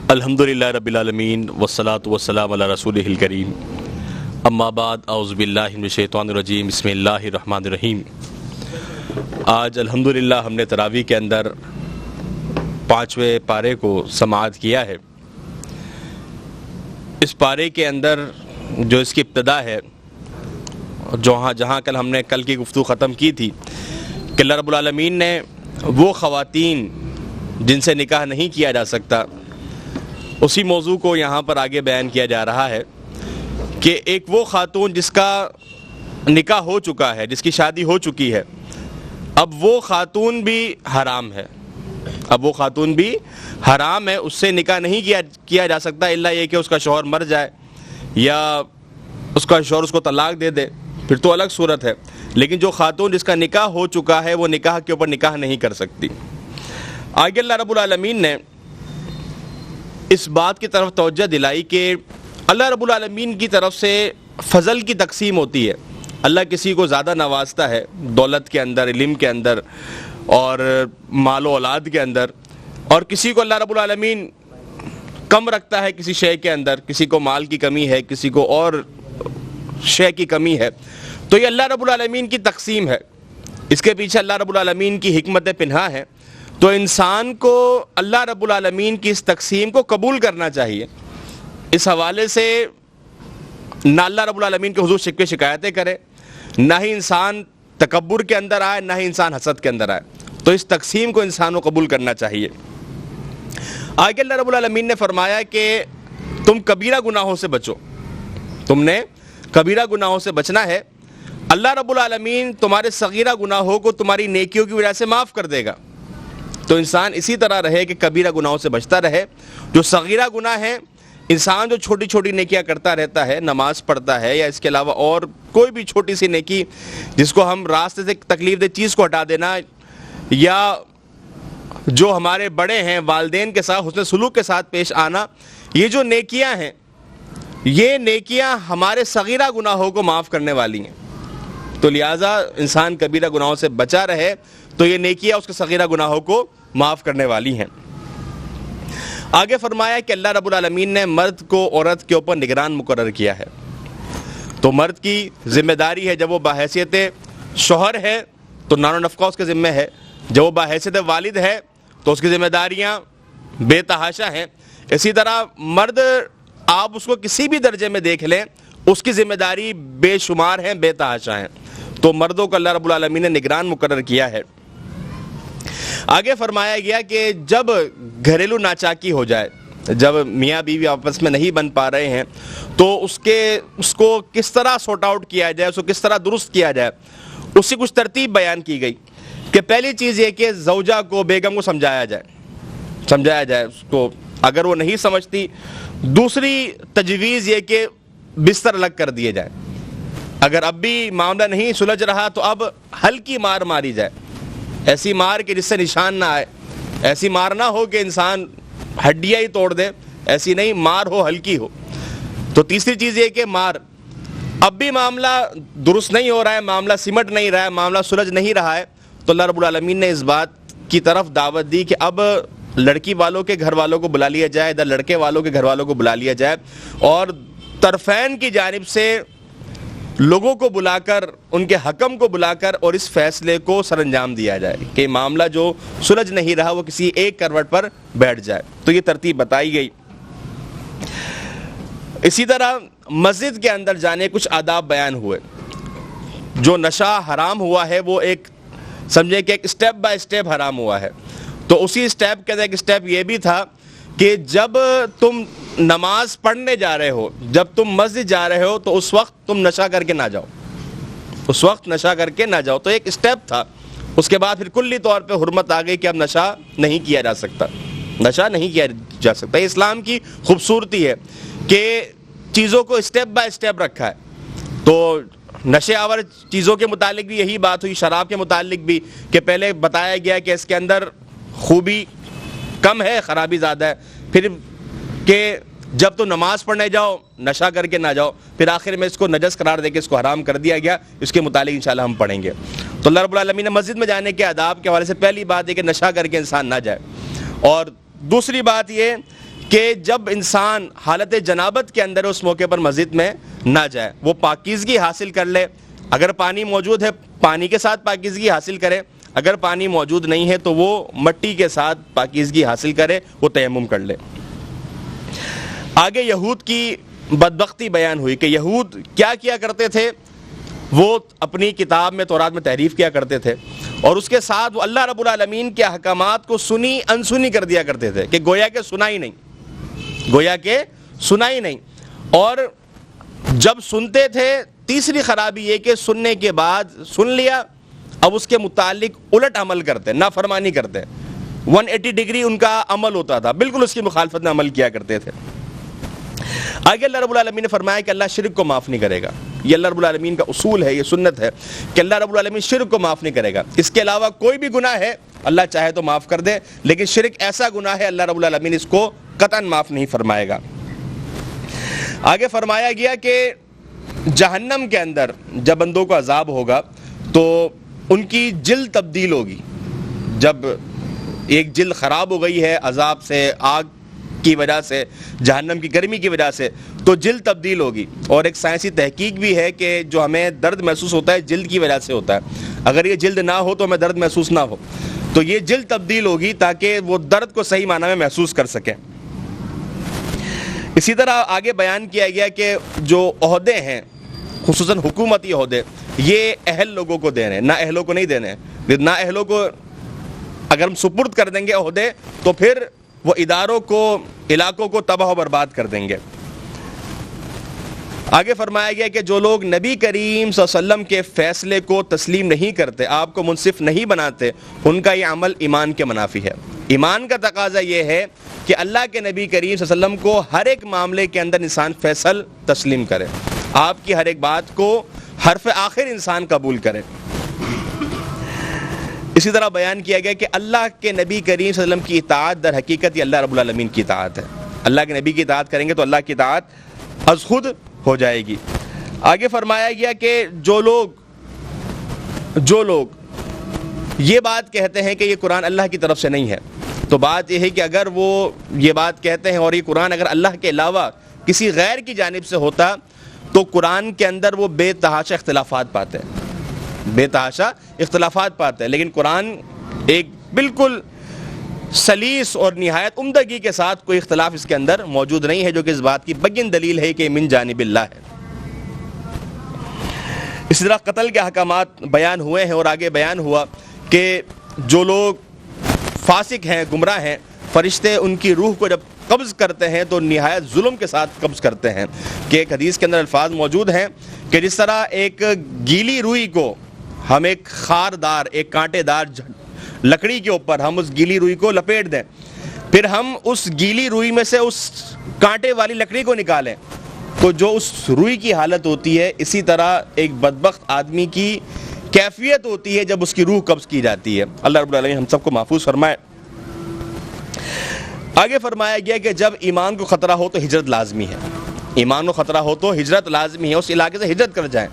الحمدللہ رب العالمین والصلاة والسلام علی رسولہ الکریم، اما بعد، اعوذ باللہ من الشیطان الرجیم، بسم اللہ الرحمن الرحیم۔ آج الحمدللہ ہم نے تراویح کے اندر 5ویں پارے کو سماعت کیا ہے۔ اس پارے کے اندر جو اس کی ابتدا ہے، جہاں کل ہم نے کل کی گفتگو ختم کی تھی کہ اللہ رب العالمین نے وہ خواتین جن سے نکاح نہیں کیا جا سکتا، اسی موضوع کو یہاں پر آگے بیان کیا جا رہا ہے کہ ایک وہ خاتون جس کا نکاح ہو چکا ہے، جس کی شادی ہو چکی ہے، اب وہ خاتون بھی حرام ہے، اس سے نکاح نہیں کیا جا سکتا الا یہ کہ اس کا شوہر مر جائے یا اس کا شوہر اس کو طلاق دے دے، پھر تو الگ صورت ہے۔ لیکن جو خاتون جس کا نکاح ہو چکا ہے وہ نکاح کے اوپر نکاح نہیں کر سکتی۔ آگے اللہ رب العالمین نے اس بات کی طرف توجہ دلائی کہ اللہ رب العالمین کی طرف سے فضل کی تقسیم ہوتی ہے۔ اللہ کسی کو زیادہ نوازتا ہے دولت کے اندر، علم کے اندر اور مال و اولاد کے اندر، اور کسی کو اللہ رب العالمین کم رکھتا ہے کسی شے کے اندر، کسی کو مال کی کمی ہے، کسی کو اور شے کی کمی ہے۔ تو یہ اللہ رب العالمین کی تقسیم ہے، اس کے پیچھے اللہ رب العالمین کی حکمت پنہاں ہے۔ تو انسان کو اللہ رب العالمین کی اس تقسیم کو قبول کرنا چاہیے۔ اس حوالے سے نہ اللہ رب العالمین کے حضور شکوے شکایتیں کرے، نہ ہی انسان تکبر کے اندر آئے، نہ ہی انسان حسد کے اندر آئے۔ تو اس تقسیم کو انسان کو قبول کرنا چاہیے۔ آگے اللہ رب العالمین نے فرمایا کہ تم کبیرہ گناہوں سے بچو، تم نے کبیرہ گناہوں سے بچنا ہے۔ اللہ رب العالمین تمہارے صغیرہ گناہوں کو تمہاری نیکیوں کی وجہ سے معاف کر دے گا۔ تو انسان اسی طرح رہے کہ کبیرہ گناہوں سے بچتا رہے۔ جو صغیرہ گناہ ہیں، انسان جو چھوٹی چھوٹی نیکیاں کرتا رہتا ہے، نماز پڑھتا ہے یا اس کے علاوہ اور کوئی بھی چھوٹی سی نیکی جس کو ہم راستے سے تکلیف دہ چیز کو ہٹا دینا، یا جو ہمارے بڑے ہیں والدین کے ساتھ حسن سلوک کے ساتھ پیش آنا، یہ جو نیکیاں ہیں، یہ نیکیاں ہمارے صغیرہ گناہوں کو معاف کرنے والی ہیں۔ تو لہٰذا انسان کبیرہ گناہوں سے بچا رہے تو یہ نیکیاں اس کے صغیرہ گناہوں کو معاف کرنے والی ہیں۔ آگے فرمایا کہ اللہ رب العالمین نے مرد کو عورت کے اوپر نگران مقرر کیا ہے۔ تو مرد کی ذمہ داری ہے، جب وہ بحیثیت شوہر ہے تو نان و نفقہ اس کے ذمہ ہے، جب وہ بحیثیت والد ہے تو اس کی ذمہ داریاں بے تحاشا ہیں۔ اسی طرح مرد، آپ اس کو کسی بھی درجے میں دیکھ لیں، اس کی ذمہ داری بے شمار ہیں، بے تحاشا ہیں۔ تو مردوں کو اللہ رب العالمین نے نگران مقرر کیا ہے۔ آگے فرمایا گیا کہ جب گھریلو ناچاکی ہو جائے، جب میاں بیوی آپس میں نہیں بن پا رہے ہیں، تو اس کو کس طرح سورٹ آؤٹ کیا جائے، اس کو کس طرح درست کیا جائے، اس کی کچھ ترتیب بیان کی گئی کہ پہلی چیز یہ کہ زوجہ کو، بیگم کو سمجھایا جائے اس کو، اگر وہ نہیں سمجھتی۔ دوسری تجویز یہ کہ بستر الگ کر دیے جائے، اگر اب بھی معاملہ نہیں سلجھ رہا تو اب ہلکی مار ماری جائے، ایسی مار کہ جس سے نشان نہ آئے، ایسی مار نہ ہو کہ انسان ہڈیاں ہی توڑ دے، ایسی نہیں، مار ہو، ہلکی ہو۔ تو تیسری چیز یہ کہ مار، اب بھی معاملہ درست نہیں ہو رہا ہے، معاملہ سمٹ نہیں رہا ہے، معاملہ سلجھ نہیں رہا ہے، تو اللہ رب العالمین نے اس بات کی طرف دعوت دی کہ اب لڑکی والوں کے گھر والوں کو بلا لیا جائے، ادھر لڑکے والوں کے گھر والوں کو بلا لیا جائے، اور طرفین کی جانب سے لوگوں کو بلا کر، ان کے حکم کو بلا کر، اور اس فیصلے کو سر انجام دیا جائے کہ معاملہ جو سلجھ نہیں رہا وہ کسی ایک کروٹ پر بیٹھ جائے۔ تو یہ ترتیب بتائی گئی۔ اسی طرح مسجد کے اندر جانے کچھ آداب بیان ہوئے۔ جو نشہ حرام ہوا ہے وہ ایک سمجھے کہ ایک سٹیپ بائی سٹیپ حرام ہوا ہے۔ تو اسی سٹیپ کے اندر ایک سٹیپ یہ بھی تھا کہ جب تم نماز پڑھنے جا رہے ہو، جب تم مسجد جا رہے ہو، تو اس وقت تم نشہ کر کے نہ جاؤ، تو ایک سٹیپ تھا۔ اس کے بعد پھر کلی طور پہ حرمت آ گئی کہ اب نشہ نہیں کیا جا سکتا۔ اسلام کی خوبصورتی ہے کہ چیزوں کو سٹیپ بائی سٹیپ رکھا ہے۔ تو نشے آور چیزوں کے متعلق بھی یہی بات ہوئی، شراب کے متعلق بھی، کہ پہلے بتایا گیا کہ اس کے اندر خوبی کم ہے، خرابی زیادہ ہے، پھر کہ جب تو نماز پڑھنے جاؤ نشہ کر کے نہ جاؤ، پھر آخر میں اس کو نجس قرار دے کے اس کو حرام کر دیا گیا۔ اس کے متعلق انشاءاللہ ہم پڑھیں گے۔ تو اللہ رب العالمین نے مسجد میں جانے کے آداب کے حوالے سے پہلی بات ہے کہ نشہ کر کے انسان نہ جائے، اور دوسری بات یہ کہ جب انسان حالت جنابت کے اندر اس موقع پر مسجد میں نہ جائے، وہ پاکیزگی حاصل کر لے. اگر پانی موجود ہے پانی کے ساتھ پاکیزگی حاصل کرے، اگر پانی موجود نہیں ہے تو وہ مٹی کے ساتھ پاکیزگی حاصل کرے، وہ تیمم کر لے. آگے یہود کی بدبختی بیان ہوئی کہ یہود کیا کیا کرتے تھے. وہ اپنی کتاب میں تورات میں تحریف کیا کرتے تھے، اور اس کے ساتھ وہ اللہ رب العالمین کے احکامات کو سنی انسنی کر دیا کرتے تھے کہ گویا کہ سنا ہی نہیں. اور جب سنتے تھے، تیسری خرابی یہ کہ سننے کے بعد سن لیا، اب اس کے متعلق الٹ عمل کرتے، نافرمانی کرتے. 180 ڈگری ان کا عمل ہوتا تھا، بالکل اس کی مخالفت میں عمل کیا کرتے تھے. آگے اللہ رب العالمین نے فرمایا کہ اللہ شرک کو معاف نہیں کرے گا. یہ اللہ رب العالمین کا اصول ہے، یہ سنت ہے کہ اللہ رب العالمین شرک کو معاف نہیں کرے گا. اس کے علاوہ کوئی بھی گناہ ہے اللہ چاہے تو معاف کر دے، لیکن شرک ایسا گناہ ہے اللہ رب العالمین اس کو قطعاً معاف نہیں فرمائے گا. آگے فرمایا گیا کہ جہنم کے اندر جب بندوں کو عذاب ہوگا تو ان کی جلد تبدیل ہوگی. جب ایک جلد خراب ہو گئی ہے عذاب سے، آگ کی وجہ سے، جہنم کی گرمی کی وجہ سے، تو جلد تبدیل ہوگی. اور ایک سائنسی تحقیق بھی ہے کہ جو ہمیں درد محسوس ہوتا ہے جلد کی وجہ سے ہوتا ہے. اگر یہ جلد نہ ہو تو ہمیں درد محسوس نہ ہو، تو یہ جلد تبدیل ہوگی تاکہ وہ درد کو صحیح معنی میں محسوس کر سکیں. اسی طرح آگے بیان کیا گیا کہ جو عہدے ہیں خصوصاً حکومتی عہدے یہ اہل لوگوں کو دینے، نہ اہلوں کو نہیں دینے. نہ اہلوں کو اگر ہم سپرد کر دیں گے عہدے تو پھر وہ اداروں کو، علاقوں کو تباہ و برباد کر دیں گے. آگے فرمایا گیا کہ جو لوگ نبی کریم صلی اللہ علیہ وسلم کے فیصلے کو تسلیم نہیں کرتے، آپ کو منصف نہیں بناتے، ان کا یہ عمل ایمان کے منافی ہے. ایمان کا تقاضا یہ ہے کہ اللہ کے نبی کریم صلی اللہ علیہ وسلم کو ہر ایک معاملے کے اندر انسان فیصل تسلیم کرے، آپ کی ہر ایک بات کو حرف آخر انسان قبول کرے. اسی طرح بیان کیا گیا کہ اللہ کے نبی کریم صلی اللہ علیہ وسلم کی اطاعت در حقیقت یہ اللہ رب العالمین کی اطاعت ہے. اللہ کے نبی کی اطاعت کریں گے تو اللہ کی اطاعت از خود ہو جائے گی. آگے فرمایا گیا کہ جو لوگ یہ بات کہتے ہیں کہ یہ قرآن اللہ کی طرف سے نہیں ہے، تو بات یہ ہے کہ اگر وہ یہ بات کہتے ہیں اور یہ قرآن اگر اللہ کے علاوہ کسی غیر کی جانب سے ہوتا تو قرآن کے اندر وہ بے تحاشا اختلافات پاتے ہیں. لیکن قرآن ایک بالکل سلیس اور نہایت عمدگی کے ساتھ کوئی اختلاف اس کے اندر موجود نہیں ہے، جو کہ اس بات کی بگن دلیل ہے کہ من جانب اللہ ہے. اسی طرح قتل کے احکامات بیان ہوئے ہیں، اور آگے بیان ہوا کہ جو لوگ فاسق ہیں، گمراہ ہیں، فرشتے ان کی روح کو جب قبض کرتے ہیں تو نہایت ظلم کے ساتھ قبض کرتے ہیں. کہ ایک حدیث کے اندر الفاظ موجود ہیں کہ جس طرح ایک گیلی روئی کو ہم ایک خاردار، ایک کانٹے دار لکڑی کے اوپر ہم اس گیلی روئی کو لپیٹ دیں، پھر ہم اس گیلی روئی میں سے اس کانٹے والی لکڑی کو نکالیں تو جو اس روئی کی حالت ہوتی ہے، اسی طرح ایک بدبخت آدمی کی کیفیت ہوتی ہے جب اس کی روح قبض کی جاتی ہے. اللہ رب العالمین ہم سب کو محفوظ فرمائے. آگے فرمایا گیا کہ جب ایمان کو خطرہ ہو تو ہجرت لازمی ہے. ایمان کو خطرہ ہو تو ہجرت لازمی ہے، اس علاقے سے ہجرت کر جائیں،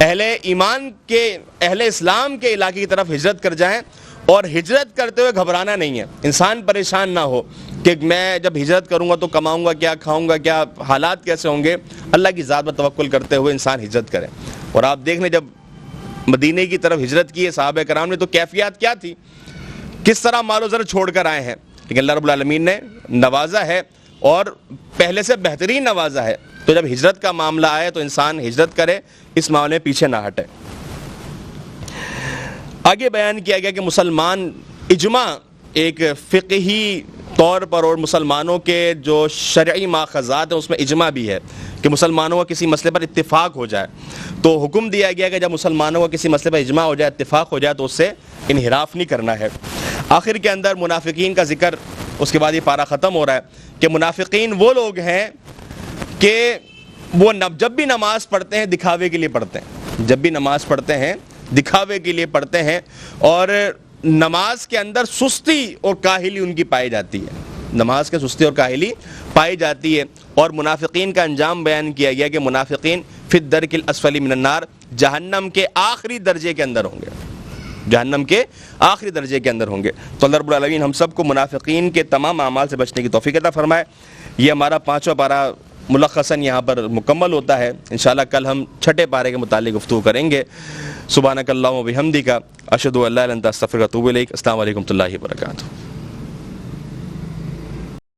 اہل اسلام کے علاقے کی طرف ہجرت کر جائیں. اور ہجرت کرتے ہوئے گھبرانا نہیں ہے، انسان پریشان نہ ہو کہ میں جب ہجرت کروں گا تو کماؤں گا کیا، کھاؤں گا کیا، حالات کیسے ہوں گے. اللہ کی ذات پر توکل کرتے ہوئے انسان ہجرت کرے. اور آپ دیکھ لیں جب مدینے کی طرف ہجرت کی ہے صحابہ کرام نے تو کیفیات کیا تھی، کس طرح مال و زر چھوڑ کر آئے ہیں، لیکن اللہ رب العالمین نے نوازا ہے اور پہلے سے بہترین نوازا ہے. تو جب ہجرت کا معاملہ آئے تو انسان ہجرت کرے، اس معاملے میں پیچھے نہ ہٹے. آگے بیان کیا گیا کہ مسلمان اجماع ایک فقہی طور پر اور مسلمانوں کے جو شرعی ماخذات ہیں اس میں اجماع بھی ہے کہ مسلمانوں کا کسی مسئلے پر اتفاق ہو جائے تو حکم دیا گیا کہ جب مسلمانوں کا کسی مسئلے پر اجماع ہو جائے، اتفاق ہو جائے تو اس سے انحراف نہیں کرنا ہے. آخر کے اندر منافقین کا ذکر، اس کے بعد یہ پارہ ختم ہو رہا ہے کہ منافقین وہ لوگ ہیں کہ وہ جب بھی نماز پڑھتے ہیں دکھاوے کے لیے پڑھتے ہیں، جب بھی نماز پڑھتے ہیں دکھاوے کے لیے پڑھتے ہیں، اور نماز کے اندر سستی اور کاہلی ان کی پائی جاتی ہے، نماز کے سستی اور کاہلی پائی جاتی ہے. اور منافقین کا انجام بیان کیا گیا کہ منافقین فی الدرک الاسفل من النار، جہنم کے آخری درجے کے اندر ہوں گے. جہنم کے آخری درجے کے اندر ہوں گے. تو اللہ رب العالمین ہم سب کو منافقین کے تمام اعمال سے بچنے کی توفیق عطا فرمائے. یہ ہمارا 5واں پارہ ملخصاً یہاں پر مکمل ہوتا ہے. انشاءاللہ کل ہم 6 پارے کے متعلق گفتگو کریں گے. سبحانک اللہم و بحمدک اشہد ان لا الہ الا انت استغفرک و اتوب الیک. السلام علیکم و رحمۃ اللہ وبرکاتہ.